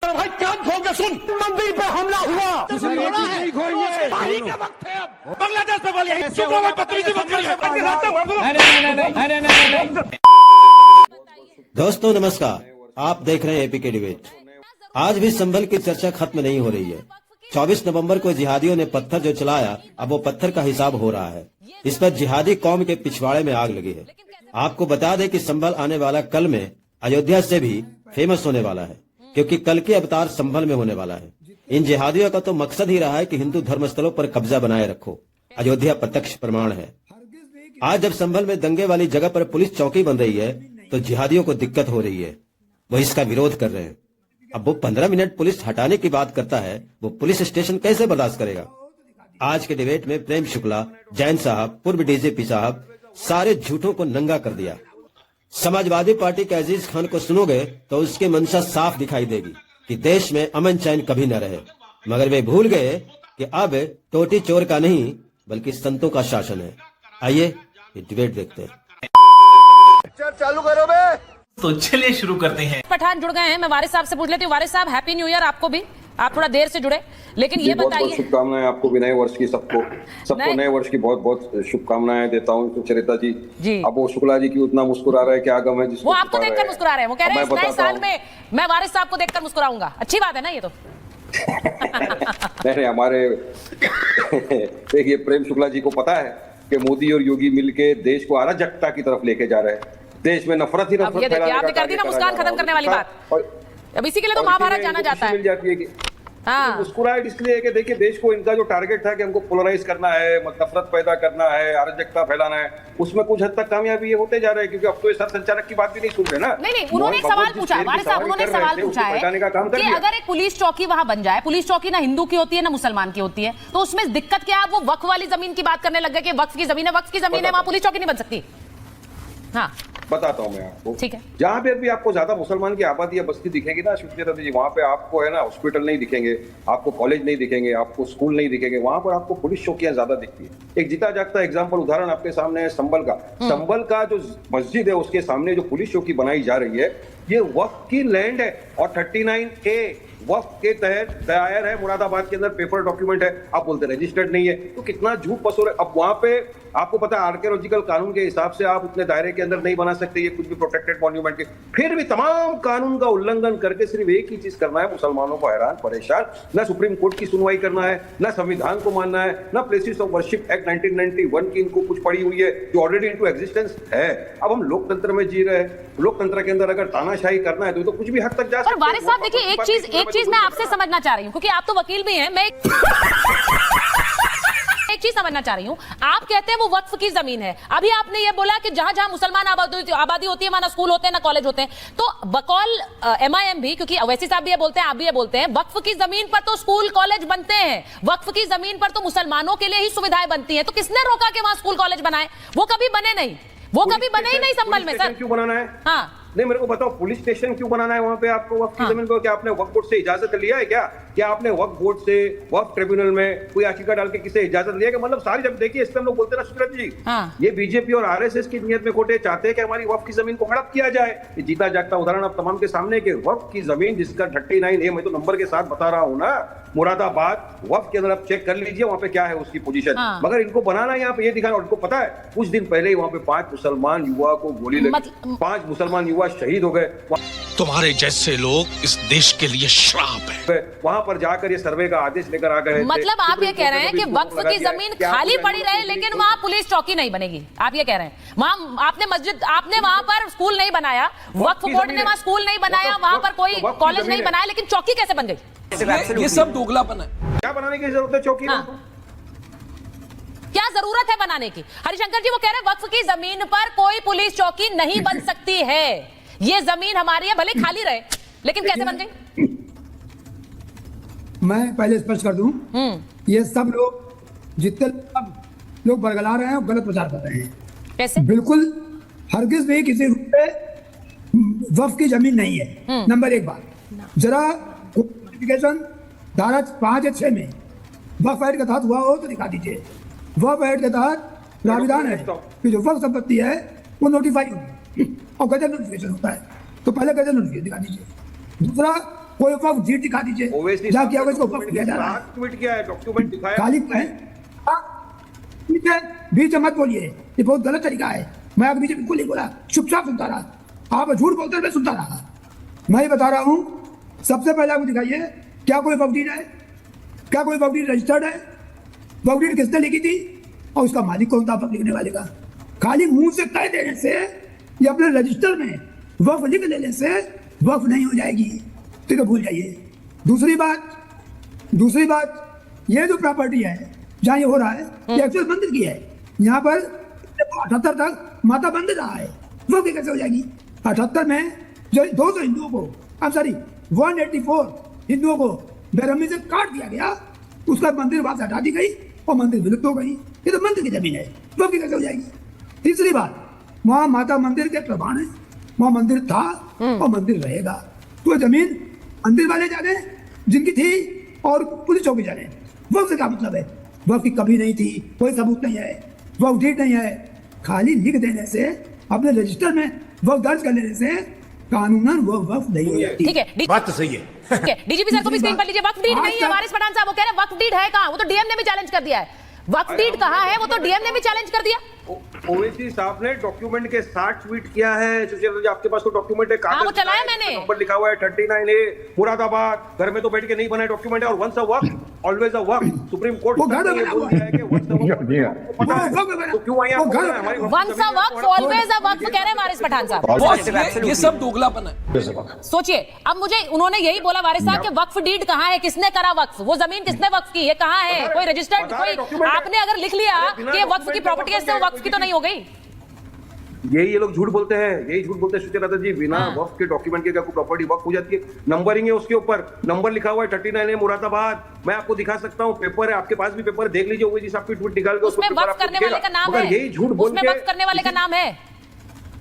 भाई कान खोल के सुन, मंदिर पे हमला हुआ, पानी का वक्त है अब। बांग्लादेश में बोलिए, चुप रहो, बदतमीजी मत करिए। दोस्तों नमस्कार, आप देख रहे हैं एपी के डिबेट। आज भी संभल की चर्चा खत्म नहीं हो रही है। 24 नवंबर को जिहादियों ने पत्थर जो चलाया, अब वो पत्थर का हिसाब हो रहा है। इस पर जिहादी कौम के पिछवाड़े में आग लगी है। आपको बता दें कि संभल आने वाला कल में अयोध्या से भी फेमस होने वाला है, क्योंकि कल के अवतार संभल में होने वाला है। इन जिहादियों का तो मकसद ही रहा है कि हिंदू धर्मस्थलों पर कब्जा बनाए रखो। अयोध्या प्रत्यक्ष प्रमाण है। आज जब संभल में दंगे वाली जगह पर पुलिस चौकी बन रही है, तो जिहादियों को दिक्कत हो रही है। वो इसका विरोध कर रहे हैं। अब वो 15 मिनट पुलिस हटाने की बात करता है, वो पुलिस स्टेशन कैसे बर्दाश्त करेगा? आज के डिबेट में प्रेम शुक्ला, जैन साहब, पूर्व डीजीपी साहब, सारे झूठों को नंगा कर दिया। समाजवादी पार्टी के अजीज खान को सुनोगे तो उसकी मंशा साफ दिखाई देगी कि देश में अमन चैन कभी न रहे, मगर वे भूल गए कि अब टोटी चोर का नहीं बल्कि संतों का शासन है। आइए ये डिबेट देखते हैं। चालू करो बे। तो चलिए शुरू करते हैं। पठान जुड़ गए हैं, मैं वारिस साहब से पूछ लेती हूँ। वारिस साहब, हैप्पी न्यू ईयर आपको भी। आप थोड़ा देर से जुड़े, लेकिन ये बताइए, शुभकामनाएं आपको भी नए वर्ष की। सबको नए वर्ष की बहुत बहुत शुभकामनाएं देता हूँ। सुचरिता जी, अब वो शुक्ला जी की उतना मुस्कुरा रहे, क्या गम है जिसको वो आपको देखकर मुस्कुरा रहे हैं। वो कह रहे हैं इस नए साल में मैं वारिस साहब को देखकर मुस्कुराऊंगा। अच्छी बात है ना ये तो। नहीं हमारे देखिए, प्रेम शुक्ला जी को पता है कि मोदी और योगी मिलके देश को अराजकता की तरफ लेके जा रहे हैं। देश में नफरत ही नफरत फैलाने का। आपने कर दी ना मुस्कान खत्म करने वाली बात। अब इसी के लिए तो महाभारत जाना जाता है। मिल जाती है कि हाँ। मुस्कुराहट इसलिए है कि देखिए, देश को इनका जो टारगेट था कि हमको पोलराइज करना है, नफरत पैदा करना है, अराजकता फैलाना है, उसमें कुछ हद तक कामयाबी ये होते जा रहे हैं। क्योंकि अब तो ये सब संचालक की बात भी नहीं सुन रहे ना। नहीं, उन्होंने एक सवाल पूछा, वारिस साहब उन्होंने सवाल पूछा है कि अगर एक पुलिस चौकी वहां बन जाए, पुलिस चौकी ना हिंदू की होती है ना मुसलमान की होती है, तो उसमें दिक्कत क्या है? वो वक्फ वाली जमीन की बात करने लग गए कि वक्फ की जमीन है, वक्फ की जमीन है, वहां पुलिस चौकी नहीं बन सकती। हाँ बताता हूँ मैं आपको। ठीक है। जहाँ पे भी आपको ज्यादा मुसलमान की आबादी या बस्ती दिखेगी ना सुचेता जी, वहाँ पे आपको है ना हॉस्पिटल नहीं दिखेंगे, आपको कॉलेज नहीं दिखेंगे, आपको स्कूल नहीं दिखेंगे। वहाँ पर आपको पुलिस चौकियां ज्यादा दिखती है। एक जीता जागता एग्जाम्पल उदाहरण आपके सामने है संभल का। संभल का जो मस्जिद है उसके सामने जो पुलिस चौकी बनाई जा रही है, ये वक्फ की लैंड है और 39A वक्फ के तहत दायर है। मुरादाबाद के अंदर पेपर डॉक्यूमेंट है, आप बोलते रजिस्टर्ड नहीं है। तो कितना झूठ पसोर है। अब वहां पे आपको पता है आर्कियोलॉजिकल कानून के हिसाब से आप उतने दायरे के अंदर नहीं बना सकते ये कुछ भी प्रोटेक्टेड मॉन्यूमेंट के। फिर भी तमाम कानून का उल्लंघन करके सिर्फ एक ही चीज करना है, मुसलमानों को हैरान परेशान। न सुप्रीम कोर्ट की सुनवाई करना है, न संविधान को मानना है, न प्लेसेस ऑफ वर्शिप एक्ट 1991 की इनको कुछ पड़ी हुई है जो ऑलरेडी इनटू एग्जिस्टेंस है। अब हम लोकतंत्र में जी रहे हैं। लोकतंत्र के अंदर अगर तानाशाही करना है तो कुछ भी हद तक जा सकते हैं। वारिस साहब देखिए, एक चीज मैं आपसे समझना चाह रही हूँ, क्योंकि आप तो वकील भी हैं। मैं एक चीज समझना चाह रही हूँ। आप कहते हैं वो वक्फ की जमीन है। अभी आपने ये बोला कि जहां जहां मुसलमान आबादी होती है वहां ना स्कूल होते हैं ना कॉलेज होते हैं। तो बकौल MIM भी, क्योंकि अवैसी साहब भी ये बोलते हैं, आप भी ये बोलते हैं, वक्फ की जमीन पर तो स्कूल कॉलेज बनते हैं, वक्फ की जमीन पर तो मुसलमानों के लिए ही सुविधाएं बनती हैं। तो किसने रोका कि वहां स्कूल कॉलेज बनाए? वो कभी बने नहीं, वो कभी बने ही नहीं संभल में। सर क्यों बनाना है? हाँ नहीं, मेरे को बताओ, पुलिस स्टेशन क्यों बनाना है वहां पे आपको वक्फ की जमीन को? क्या आपने वक्फ बोर्ड से इजाजत लिया है? क्या आपने वक्फ बोर्ड से वक्फ ट्रिब्यूनल में कोई याचिका डाल के किसे इजाजत लिया? मतलब सारी जब देखिए, इसमें हम लोग बोलते हैं ना सुब्रत जी, ये बीजेपी और RSS की नियत में खोटे चाहते हैं कि हमारी वक्फ की जमीन को हड़प किया जाए। ये जीता जागता उदाहरण अब तमाम के सामने के वक्फ की जमीन जिसका 39A, मैं तो नंबर के साथ बता रहा हूँ ना, मुरादाबाद वक्फ के अंदर आप चेक कर लीजिए वहां पे क्या है उसकी पोजीशन। मगर इनको बनाना यहाँ पे ये दिखाना, और इनको पता है कुछ दिन पहले ही वहां पे 5 मुसलमान युवा को गोली लगी, 5 मुसलमान युवा शहीद हो गए। तुम्हारे जैसे लोग इस देश के लिए श्राप है। वहां पर जाकर ये सर्वे का आदेश लेकर आ गए। मतलब आप ये कह रहे हैं कि वक्फ की जमीन खाली पड़ी रहे लेकिन वहां पुलिस चौकी नहीं बनेगी? आप ये कह रहे हैं वहां आपने मस्जिद, आपने वहां पर स्कूल नहीं बनाया, वक्फ बोर्ड ने वहां स्कूल नहीं बनाया, वहां पर कोई कॉलेज नहीं बनाया, लेकिन चौकी कैसे बन गई? ये सब दोगलापन है। क्या बनाने की जरूरत है चौकी? क्या जरूरत है बनाने की? हरिशंकर जी वो कह रहे हैं वक्फ की जमीन पर कोई पुलिस चौकी नहीं बन सकती है, ये जमीन हमारी है, भले खाली रहे, लेकिन कैसे बन गई? मैं पहले स्पष्ट कर दूं, ये सब लोग जितने लोग बरगला रहे हैं गलत प्रचार कर रहे हैं। कैसे? बिल्कुल हरगिज भी किसी रूप में वक्फ की जमीन नहीं है। नंबर 1 बात, जरा नोटिफिकेशन धारा 5 या 6 में वक्फ एक्ट के तहत हुआ हो तो दिखा दीजिए। वक्फ एक्ट के तहत प्राविधान है कि जो वक्फ संपत्ति है वो नोटिफाई होगी और गजट नोटिफिकेशन होता है, तो पहले गजट नोटिफिकेशन दिखा दीजिए। दूसरा, कोई वक्त डीड दिखा दीजिए, ओवैसी जहाँ साहब किया ने हुआ इसको वक्त डॉक्यूमेंट दिया जा रहा है। ट्वीट किया है, डॉक्यूमेंट दिखाया। खाली ठीक है, बीच में मत बोलिए, ये बहुत गलत तरीका है। मैं अभी बिल्कुल नहीं बोला, चुपचाप सुनता रहा। आप झूठ बोलते मैं सुनता रहा। मैं ये बता रहा हूँ, सबसे पहले आपको दिखाइए क्या कोई वक्त डीड है, क्या कोई वक्त डीड रजिस्टर्ड है, वक्त डीड किसने लिखी थी और उसका मालिक कौन था वक्त लिखने वाले का। खाली मुंह से कह देने से या अपने रजिस्टर में वक्त लिख लेने से वक्त नहीं हो जाएगी, तो भूल जाइए। दूसरी बात, ये जो प्रॉपर्टी है जहाँ ये हो रहा है, ये एक्चुअल मंदिर की है। यहाँ पर 78 तक माता मंदिर रहा है, वो भी कैसे हो जाएगी। 78 में जो 200 हिंदुओं को, 184 हिंदुओं को बेरहमी से काट दिया गया, उसका मंदिर वहां से हटा दी गई और मंदिर विलुप्त हो गई। ये तो मंदिर की जमीन है, वो भी कैसे हो जाएगी। तीसरी बात, वहां माता मंदिर के प्रमाण है, वहां मंदिर था और मंदिर रहेगा। तो जमीन मंदिर वाले जाने जिनकी थी और पुलिस चौकी जाने, वक्त से क्या मतलब है। वक्त की कभी नहीं थी, कोई सबूत नहीं है, वक्त डीड नहीं है। खाली लिख देने से, अपने रजिस्टर में वक्त दर्ज कर लेने से कानूनन वो वक्त नहीं हो जाती। ठीक है, बात तो सही है। डीजीपी सर को भी स्क्रीन पर लीजिए। वक्त डीड नहीं है वारिस पठान साहब, वो कह रहे हैं वक्त डीड है कहां, वो तो डीएम ने भी चैलेंज कर दिया है। वक्त डीड कहां है, वो तो डीएम ने भी चैलेंज कर दिया। ओवैसी साहब ने डॉक्यूमेंट के साथ ट्वीट किया है। सुशील, आपके पास तो डॉक्यूमेंट है, हाँ, वो चलाया मैंने। नंबर लिखा हुआ है 39A, मुरादाबाद। घर में तो बैठ के नहीं बना डॉक्यूमेंट है। और वंस अ वक्त ऑलवेज अ वक्त। सुप्रीम कोर्ट वो घर में बना हुआ है कि वंस अ वक्त पता है, तो क्यों आए आप? वंस अ वक्त ऑलवेज अ वक्त कह रहे हैं वारिस पठान साहब। बॉस, ये सब दोगलापन है। सोचिए, अब मुझे उन्होंने यही बोला वारिस साहब कि वक्फ डीड कहां है, किसने करा वक्फ, वो जमीन किसने वक्फ की है, कहां है, कोई रजिस्टर्ड, कोई आपने अगर लिख लिया कि वक्फ की प्रॉपर्टी है, इससे वो वक्फ की तो नहीं हो गई। यही ये लोग झूठ बोलते हैं, सुचेता जी। बिना वक्त के डॉक्यूमेंट के क्या कोई प्रॉपर्टी वक्त हो जाती है? नंबरिंग है उसके ऊपर, नंबर लिखा हुआ है 39A, मुरादाबाद। मैं आपको दिखा सकता हूँ, पेपर है आपके पास भी, पेपर देख लीजिए। ओवैसी साहब की ट्वीट निकाल के उसमें वक्फ करने वाले का नाम है, यही झूठ बोल उसमें के वक्फ करने वाले का नाम है।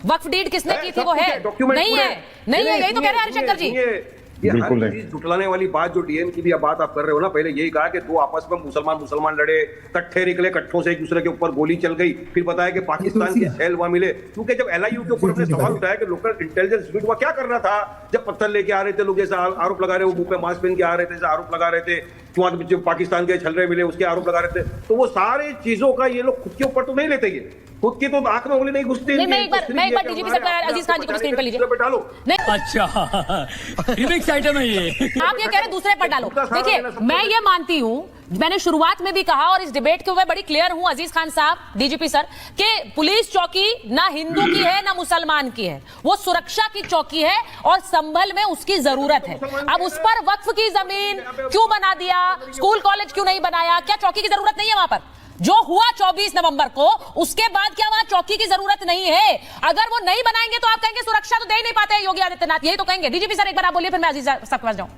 वक्फ डीड किसने की थी वो है, नहीं है, नहीं है, यही तो कह रहे हैं हरिशंकर जी। ये हर चीज झुटलाने वाली बात, जो डीएम की भी बात आप कर रहे हो ना, पहले यही कहा कि दो आपस में मुसलमान लड़े, कट्ठे निकले, कट्ठों से एक दूसरे के ऊपर गोली चल गई, फिर बताया कि पाकिस्तान की सेल वहां मिले। क्योंकि जब LIU के ऊपर अपने सवाल उठाया कि लोकल इंटेलिजेंस यूनिट वहां क्या कर रहा था, जब पत्थर लेके आ रहे थे लोग, जैसा आरोप लगा रहे, वो मुंह पे मास्क पहन के आ रहे थे, जैसे आरोप लगा रहे थे, वहां पाकिस्तान के छलरे मिले, उसके आरोप लगा रहे थे। तो वो सारे चीजों का ये लोग खुद के ऊपर तो नहीं लेते, ये खुद की तो आंख में उंगली नहीं घुसती। मैं एक बार डीजीपी सर अजीज खान जी को स्क्रीन पर लीजिए। अच्छा, रिमिक्स आइटम है ये। आप ये कह रहे दूसरे पर डालो। देखिए, मैं ये मानती हूं, मैंने शुरुआत में भी कहा और इस डिबेट के ऊपर बड़ी क्लियर हूं अजीज खान साहब, डीजीपी सर, कि पुलिस चौकी ना हिंदू की है ना मुसलमान की है, वो सुरक्षा की चौकी है और संभल में उसकी जरूरत है। अब उस पर वक्फ की जमीन क्यों बना दिया, स्कूल कॉलेज क्यों नहीं बनाया, क्या चौकी की जरूरत नहीं है वहां पर? जो हुआ 24 नवंबर को, उसके बाद क्या वहां चौकी की जरूरत नहीं है? अगर वो नहीं बनाएंगे तो आप कहेंगे सुरक्षा तो दे ही नहीं पाते योगी आदित्यनाथ, यही तो कहेंगे। डीजीपी सर एक बार आप बोलिए, फिर मैं अजीज साहब के पास जाऊं।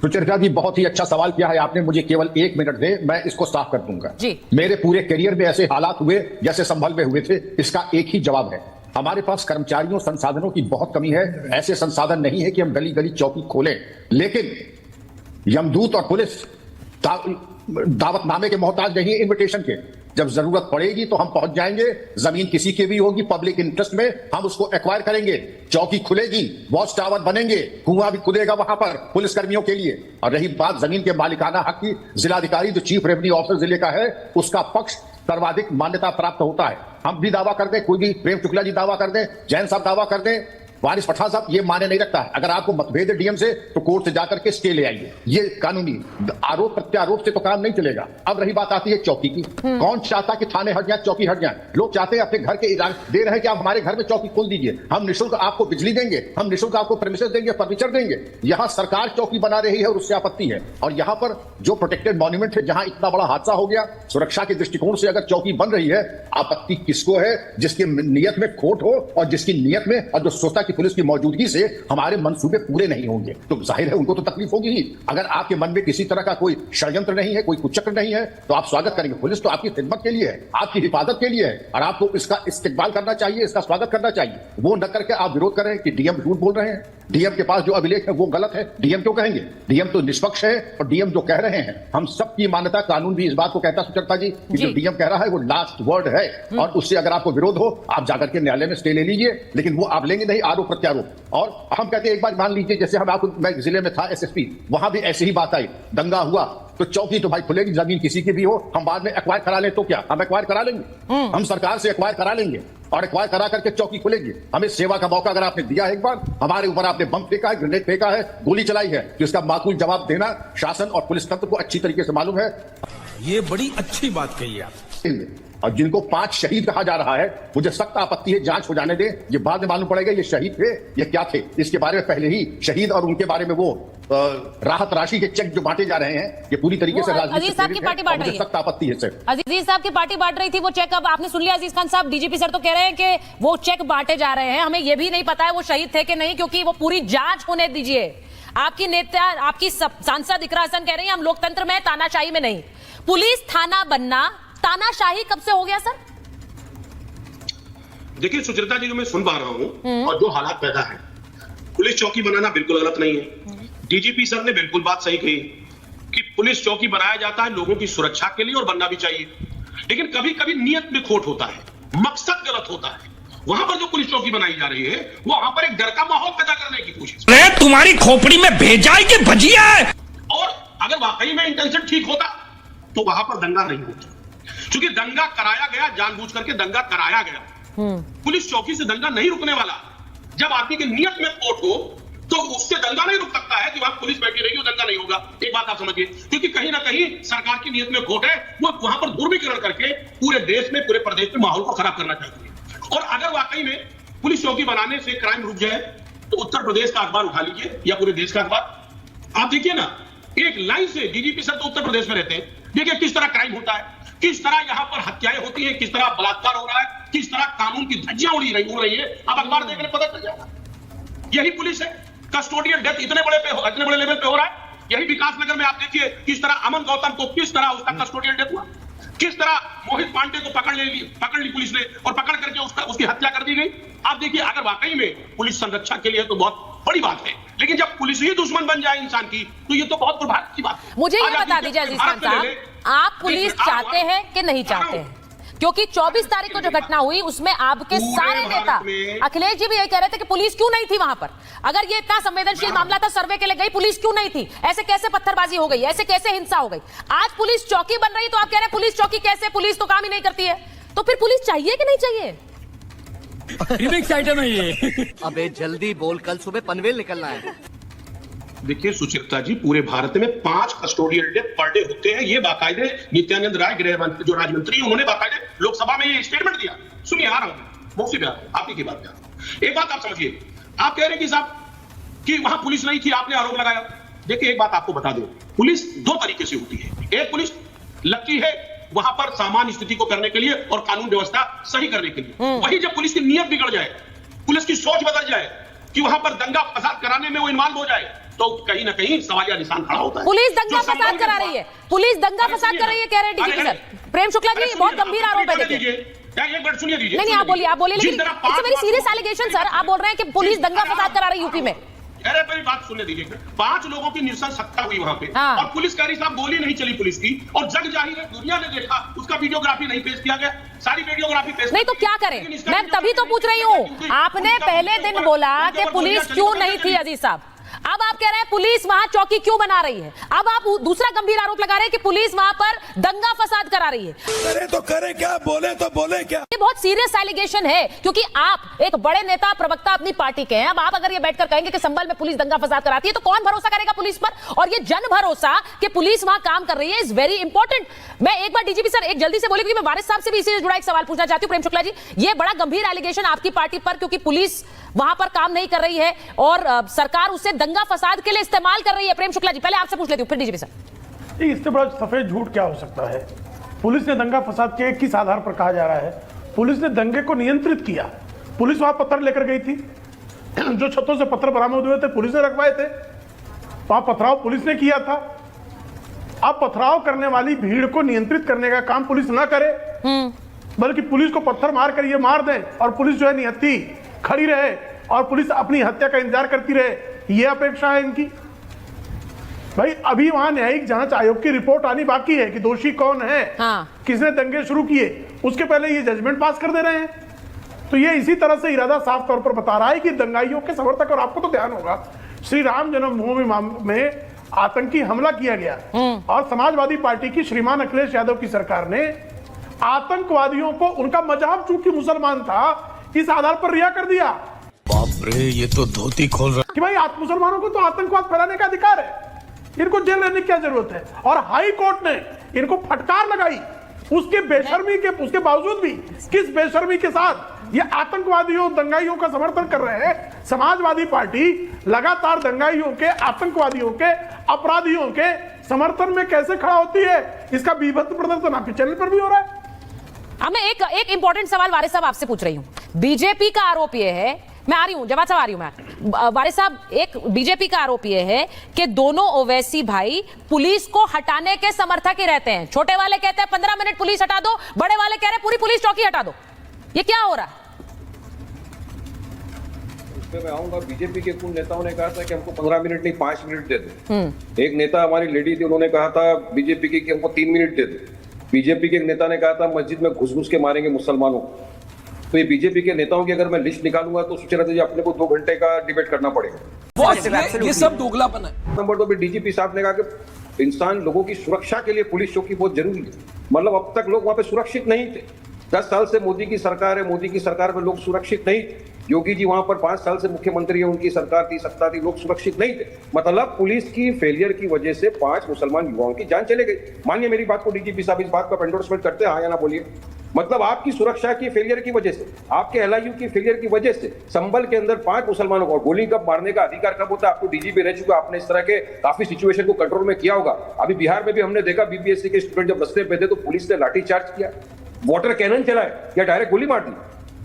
सुचरिता जी, बहुत ही अच्छा सवाल किया है आपने, मुझे केवल 1 मिनट दे, मैं इसको साफ कर दूंगा जी। मेरे पूरे करियर में ऐसे हालात हुए जैसे संभल में हुए थे, इसका एक ही जवाब है, हमारे पास कर्मचारियों संसाधनों की बहुत कमी है। ऐसे संसाधन नहीं है कि हम गली गली चौकी खोलें, लेकिन यमदूत और पुलिस दावतनामे के मोहताज नहीं है, इन्विटेशन के। जब जरूरत पड़ेगी तो हम पहुंच जाएंगे, जमीन किसी की भी होगी, पब्लिक इंटरेस्ट में हम उसको एक्वायर करेंगे, चौकी खुलेगी, वॉच टावर बनेंगे, कुआं भी खुलेगा वहां पर पुलिस कर्मियों के लिए। और रही बात जमीन के मालिकाना हक की, जिलाधिकारी जो चीफ रेवेन्यू ऑफिसर जिले का है, उसका पक्ष सर्वाधिक मान्यता प्राप्त होता है। हम भी दावा कर दें, कोई भी, प्रेम शुक्ला जी दावा कर दें, जैन साहब दावा कर दें, वारिस पठान साहब ये माने नहीं रखता है। अगर आपको मतभेद है डीएम से तो कोर्ट से जाकर के स्टे ले आइए, ये कानूनी, आरोप प्रत्यारोप से तो काम नहीं चलेगा। अब रही बात आती है चौकी की, कौन चाहता कि थाने हट जाए, चौकी हट जाए? लोग चाहते हैं अपने घर के दे रहे हैं कि आप हमारे घर में चौकी खोल दीजिए, हम निःशुल्क आपको बिजली देंगे, हम निःशुल्क आपको प्रेमिसेस देंगे, फर्नीचर देंगे। यहां सरकार चौकी बना रही है और उससे आपत्ति है। और यहां पर जो प्रोटेक्टेड मॉन्यूमेंट है, जहां इतना बड़ा हादसा हो गया, सुरक्षा के दृष्टिकोण से अगर चौकी बन रही है, आपत्ति किसको है? जिसकी नियत में खोट हो और जिसकी नियत में, और जो सोचता कि पुलिस की मौजूदगी से हमारे मंसूबे पूरे नहीं होंगे, तो जाहिर है उनको तो तकलीफ होगी ही। अगर आपके मन में किसी तरह का कोई षड्यंत्र नहीं है, कोई कुचक्र नहीं है, तो आप स्वागत करेंगे। पुलिस तो आपकी खिदमत के लिए है, आपकी हिफाजत के लिए है, और आपको इसका इस्तेकबाल करना चाहिए, इसका स्वागत करना चाहिए। वो न करके आप विरोध कर रहे हैं कि डीएम झूठ बोल रहे हैं। डीएम के पास जो अभिलेख है वो गलत है। डीएम क्यों कहेंगे? डीएम तो निष्पक्ष है और डीएम जो कह रहे हैं हम सबकी मान्यता, कानून भी इस बात को कहता सुचरिता जी कि जो डीएम कह रहा है वो लास्ट वर्ड है और उससे अगर आपको विरोध हो आप जाकर के न्यायालय में स्टे ले लीजिए, लेकिन वो आप लेंगे नहीं, आरोप प्रत्यारोप। और हम कहते हैं एक बार मान लीजिए जैसे हम आपको, मैं जिले में था एसएसपी, वहां भी ऐसी ही बात आई, दंगा हुआ तो चौकी तो भाई खुलेगी, जमीन किसी की भी हो, हम बाद में एक्वायर करा लें तो क्या, हम एक्वायर करा लेंगे, हम सरकार से एक्वायर करा लेंगे और एक्वायर करा करके चौकी खुलेगी। हमें सेवा का मौका अगर आपने दिया है, एक बार हमारे ऊपर आपने बम फेंका है, ग्रेनेड फेंका है, गोली चलाई है, तो इसका माकूल जवाब देना शासन और पुलिस तंत्र को अच्छी तरीके से मालूम है। ये बड़ी अच्छी बात कही आप। और जिनको 5 शहीद कहा जा रहा है, मुझे सख्त आपत्ति है, जांच हो जाने दें, ये बाद में मालूम पड़ेगा ये शहीद थे ये क्या थे। इसके बारे में पहले ही शहीद और उनके बारे में वो राहत राशि के चेक जो बांटे जा रहे हैं, ये पूरी तरीके से अजीज साहब की पार्टी बांट रही है, सख्त आपत्ति है सर। अजीज साहब की पार्टी बांट रही थी वो चेक, अब आपने सुन लिया अजीज खान साहब, डीजीपी सर तो कह रहे हैं कि वो चेक बांटे जा रहे हैं, हमें ये भी नहीं पता है वो शहीद थे कि नहीं, क्योंकि वो पूरी जांच होने दीजिए। आपकी नेता, आपकी सांसद इकरा हसन कह रही है हम लोकतंत्र में, तानाशाही में नहीं। पुलिस थाना बनना तानाशाही कब से हो गया सर? देखिए सुचरिता जी, जो मैं सुन पा रहा हूं और जो हालात पैदा है, पुलिस चौकी बनाना बिल्कुल गलत नहीं है। डीजीपी सर ने बिल्कुल बात सही कही कि पुलिस चौकी बनाया जाता है लोगों की सुरक्षा के लिए और बनना भी चाहिए, लेकिन कभी कभी नियत में खोट होता है, मकसद गलत होता है। वहां पर जो पुलिस चौकी बनाई जा रही है वहां पर एक डर का माहौल पैदा करने की कोशिश, तुम्हारी खोपड़ी में भेजा है कि भजिया है। और अगर वाकई में इंटेंशन ठीक होता तो वहां पर दंगा नहीं होता, क्योंकि दंगा कराया गया, जानबूझ करके दंगा कराया गया। पुलिस चौकी से दंगा नहीं रुकने वाला। जब आदमी की नियत में खोट हो तो उससे दंगा नहीं रुक सकता है कि वहां पुलिस बैठी रही हो दंगा नहीं होगा। एक बात आप समझिए, क्योंकि कहीं ना कहीं सरकार की नियत में खोट है, वो वहां पर दुर्विकरण करके पूरे देश में, पूरे प्रदेश में माहौल को खराब करना चाहती है। और अगर वाकई में पुलिस चौकी बनाने से क्राइम रुक जाए तो उत्तर प्रदेश का अखबार उठा लीजिए या पूरे देश का अखबार, आप देखिए ना, एक लाइन से डीजीपी सर तो उत्तर प्रदेश में रहते हैं, देखिए किस तरह क्राइम होता है, किस तरह यहां पर हत्याएं होती हैं, किस तरह बलात्कार हो रहा है, किस तरह कानून की धज्जियां उड़ रही है। अब अखबार देखने पता चल जाएगा। यही पुलिस है, कस्टोडियल डेथ इतने बड़े लेवल पे हो रहा है। यही विकासनगर में आप देखिए किस तरह अमन गौतम को किस तरह उसका कस्टोडियल डेथ हुआ, किस तरह मोहित पांडे को पकड़ ली पुलिस ने और पकड़ करके उसकी हत्या कर दी गई। आप देखिए, अगर वाकई में पुलिस संरक्षा के लिए तो बहुत बड़ी बात है, लेकिन जब पुलिस ही दुश्मन बन जाए इंसान की तो ये तो बहुत दुर्भाग्य की बात है। मुझे ये बता दीजिए अजीज खान साहब, आप पुलिस चाहते हैं कि नहीं चाहते हैं? क्योंकि 24 तारीख को जो घटना हुई उसमें आपके सारे नेता, अखिलेश जी भी यही कह रहे थे कि पुलिस क्यों नहीं थी वहां पर। अगर ये इतना संवेदनशील मामला था, सर्वे के लिए गई, पुलिस क्यों नहीं थी? ऐसे कैसे पत्थरबाजी हो गई, ऐसे कैसे हिंसा हो गई? आज पुलिस चौकी बन रही तो आप कह रहे हैं पुलिस चौकी कैसे, पुलिस तो काम ही नहीं करती है। तो फिर पुलिस चाहिए कि नहीं चाहिए? रिमिक्स आइटम है ये। अबे जल्दी बोल, कल सुबह पनवेल निकलना है। देखिए सुचित्रा जी, पूरे भारत में 5 कस्टोडियल डेथ पर डे होते हैं। ये बाकायदे नित्यानंद राय गृह मंत्री जो राज्य उन्होंने बाकायदे लोकसभा में ये स्टेटमेंट दिया। सुनिए, आ रहा हूं मुफ्ती बिहार आप ही की बात कर। एक बात आप समझिए, आप कह रहे हैं कि साहब कि वहां पुलिस नहीं थी, आपने आरोप लगाया। देखिए एक बात आपको बता दो, पुलिस 2 तरीके से होती है। एक पुलिस लगती है वहां पर सामान्य स्थिति को करने के लिए और कानून व्यवस्था सही करने के लिए। वही जब पुलिस की नीयत बिगड़ जाए, पुलिस की सोच बदल जाए कि वहां पर दंगा फसाद कराने में वो इन्वॉल्व हो जाए, तो कहीं ना कहीं सवालिया निशान खड़ा होता है। पुलिस दंगा फसाद करा रही है, पुलिस दंगा फसाद कर रही है, कह रहे हैं डीजीपी सर। प्रेम शुक्ला जी, बहुत गंभीर आरोप है। देखिए एक मिनट सुनिए दीजिए। नहीं, आप बोलिए, लेकिन it's very serious allegation sir. आप बोल रहे हैं कि पुलिस दंगा फसाद करा रही यूपी में। अरे मेरी बात सुनने दीजिए। 5 लोगों की नृशंस हत्या हुई वहां पे, और पुलिस कह रही साहब गोली नहीं चली पुलिस की, और जग जाहिर है दुनिया ने देखा, उसका वीडियोग्राफी नहीं पेश किया गया, सारी वीडियोग्राफी पेश नहीं तो क्या करें? मैं तभी तो पूछ रही हूँ। आपने पहले दिन बोला कि पुलिस क्यों नहीं थी अजीज साहब, अब आप कह रहे हैं पुलिस वहां चौकी क्यों बना रही है। अब आप दूसरा गंभीर आरोप लगा रहे हैं कि पुलिस वहां पर दंगा फसाद करा रही है। करे तो करे क्या, बोले तो बोले क्या। ये बहुत सीरियस एलिगेशन है, क्योंकि आप एक बड़े नेता प्रवक्ता अपनी पार्टी के हैं। अब आप अगर ये बैठकर कहेंगे कि संभल में पुलिस दंगा फसाद कराती है, तो कौन भरोसा करेगा पुलिस पर? और ये जन भरोसा कि पुलिस वहां काम कर रही है इज वेरी इंपॉर्टेंट। मैं एक बार डीजीपी सर एक जल्दी से बोले, क्योंकि मैं वारिस साहब से भी इसी से जुड़ा एक सवाल पूछना चाहती हूं। प्रेम शुक्ला जी, ये बड़ा गंभीर एलिगेशन आपकी पार्टी पर, क्योंकि पुलिस वहां पर काम नहीं कर रही है और सरकार उसे दंगा फसाद के लिए इस्तेमाल कर रही है। प्रेम शुक्ला जी, पहले आपसे पूछ लेती हूं, फिर डीजीपी सर। इससे बड़ा सफेद झूठ क्या हो सकता है? पुलिस ने दंगा फसाद के किस आधार पर कहा जा रहा है? पुलिस ने दंगे को नियंत्रित किया। पुलिस वहां पत्थर लेकर गई थी, जो छतों से पत्थर बरामद हुए थे पुलिस ने रखवाए थे, वहां पथराव पुलिस ने किया था। अब पथराव करने वाली भीड़ को नियंत्रित करने का काम पुलिस ना करे, बल्कि पुलिस को पत्थर मार कर ये मार दें और पुलिस जो है निहत्थी खड़ी रहे और पुलिस अपनी हत्या का इंतजार करती रहे, ये अपेक्षा है इनकी? भाई अभी वहां न्यायिक जांच आयोग की रिपोर्ट आनी बाकी है कि दोषी कौन है, किसने दंगे शुरू किए, उसके पहले ये जजमेंट पास कर दे रहे हैं। तो ये इसी तरह से इरादा साफ तौर पर बता रहा है कि दंगाइयों के समर्थक, और आपको तो ध्यान होगा श्री राम जन्मभूमि में आतंकी हमला किया गया और समाजवादी पार्टी की श्रीमान अखिलेश यादव की सरकार ने आतंकवादियों को उनका मजहब चूंकि मुसलमान था इस आधार पर रिहा कर दिया। बाप रे, ये तो धोती खोल रहा कि भाई मुसलमानों को तो आतंकवाद फैलाने का अधिकार है, इनको जेल रहने की क्या जरूरत है। और हाई कोर्ट ने इनको फटकार लगाई, उसके बेशर्मी के उसके बावजूद भी किस बेशर्मी के साथ ये आतंकवादियों दंगाइयों का समर्थन कर रहे हैं। समाजवादी पार्टी लगातार दंगाइयों के, आतंकवादियों के, अपराधियों के समर्थन में कैसे खड़ा होती है, इसका बीभत्स प्रदर्शन आपके चैनल पर भी हो रहा है। मैं एक इंपॉर्टेंट सवाल वारिस साहब आपसे पूछ रही हूं। बीजेपी का आरोप यह है, मैं आ रही हूं, जवाब साहब आ रही हूं मैं। वारिस साहब, एक बीजेपी का आरोप यह है कि दोनों ओवैसी भाई पुलिस को हटाने के समर्थक ही रहते हैं। छोटे वाले कहते हैं 15 मिनट पुलिस हटा दो, बड़े वाले कह रहे हैं पूरी पुलिस चौकी हटा दो। ये क्या हो रहा है? मैं आऊंगा। बीजेपी के कुछ नेताओं ने कहा था कि हमको 15 मिनट नहीं 5 मिनट दे दो। एक नेता हमारी लेडी थी, उन्होंने कहा था बीजेपी के कि हमको 3 मिनट दे दो। बीजेपी के एक नेता ने कहा था मस्जिद में घुस घुस के मारेंगे मुसलमानों को। तो ये बीजेपी के नेताओं की अगर मैं लिस्ट निकालूंगा तो सोच रहे थे अपने को 2 घंटे का डिबेट करना पड़ेगा। ये सब दोगलापन है। नंबर 2 पे डीजीपी साहब ने कहा कि इंसान लोगों की सुरक्षा के लिए पुलिस चौकी बहुत जरूरी है। मतलब अब तक लोग वहां पे सुरक्षित नहीं थे। 10 साल से मोदी की सरकार है, मोदी की सरकार में लोग सुरक्षित नहीं थे। योगी जी वहां पर 5 साल से मुख्यमंत्री है, उनकी सरकार थी, सत्ता थी, लोग सुरक्षित नहीं थे। मतलब पुलिस की फेलियर की वजह से 5 मुसलमान युवाओं की जान चले गई। मानिए मेरी बात को, डीजीपी साहब इस बात का एंडोर्समेंट करते हैं, हाँ या ना बोलिए। मतलब आपकी सुरक्षा की फेलियर की वजह से, आपके एलआईयू की फेलियर की वजह से संभल के अंदर 5 मुसलमानों को, गोली कब मारने का अधिकार कब होता है, आपको डीजीपी रह चुका, आपने इस तरह के काफी सिचुएशन को कंट्रोल में किया होगा। अभी बिहार में भी हमने देखा बीपीएससी के स्टूडेंट जब रस्ते पे थे तो पुलिस ने लाठीचार्ज किया, वाटर कैनन चलाए या डायरेक्ट गोली मार दी?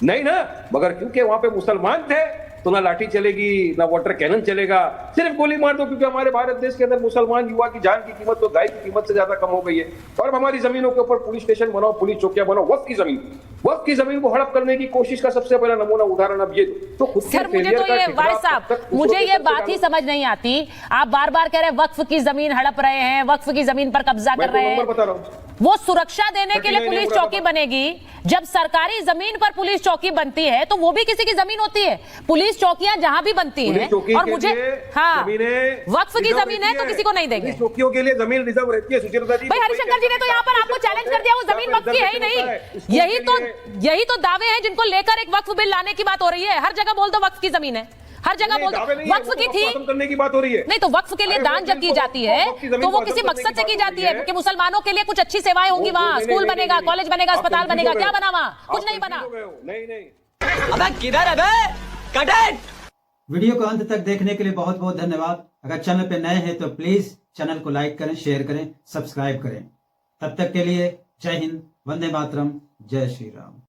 नहीं ना, मगर क्योंकि वहां पे मुसलमान थे तो ना लाठी चलेगी ना वाटर कैनन चलेगा, सिर्फ गोली मार दो। क्योंकि हमारे भारत देश के अंदर मुसलमान युवा की जान की कीमत तो गाय की कीमत से ज्यादा कम हो गई है। और अब हमारी जमीनों के ऊपर पुलिस स्टेशन बनाओ, पुलिस चौकियां बनाओ, वक्फ की जमीन को हड़प करने की कोशिश का सबसे पहला नमूना उदाहरण अब ये। तो खुद सर मुझे तो ये वारिस साहब, मुझे ये बात ही समझ नहीं आती। आप बार बार कह रहे हैं वक्फ की जमीन हड़प रहे हैं, वक्फ की जमीन पर कब्जा कर रहे हैं। बता रहा हूं, वो सुरक्षा देने के लिए पुलिस चौकी बनेगी। जब सरकारी जमीन पर पुलिस चौकी बनती है तो वो भी किसी की जमीन होती है। पुलिस चौकियां जहां भी बनती हैं, और मुझे हाँ वक्फ की जमीन है तो किसी को नहीं देंगे। चौकियों के लिए जमीन रिजर्व रहती है। सुचेता जी, भाई हरिशंकर जी ने तो यहाँ पर आपको चैलेंज कर दिया, वो जमीन वक्फ की है ही नहीं। यही तो दावे हैं जिनको लेकर एक वक्फ बिल लाने की बात हो रही है। हर जगह बोल दो वक्फ की जमीन है, हर जगह बोल दो वक्फ की थी, करने की बात हो रही है। नहीं तो वक्फ के लिए दान जब की जाती है तो वो किसी मकसद से की जाती है कि मुसलमानों के लिए कुछ अच्छी सेवाएं होंगी, वहाँ स्कूल बनेगा, कॉलेज बनेगा, अस्पताल बनेगा। क्या बना वहाँ? कुछ नहीं बना। अबे किधर है बे? Cut it. वीडियो को अंत तक देखने के लिए बहुत बहुत धन्यवाद। अगर चैनल पे नए हैं तो प्लीज चैनल को लाइक करें, शेयर करें, सब्सक्राइब करें। तब तक के लिए जय हिंद, वंदे मातरम, जय श्री राम।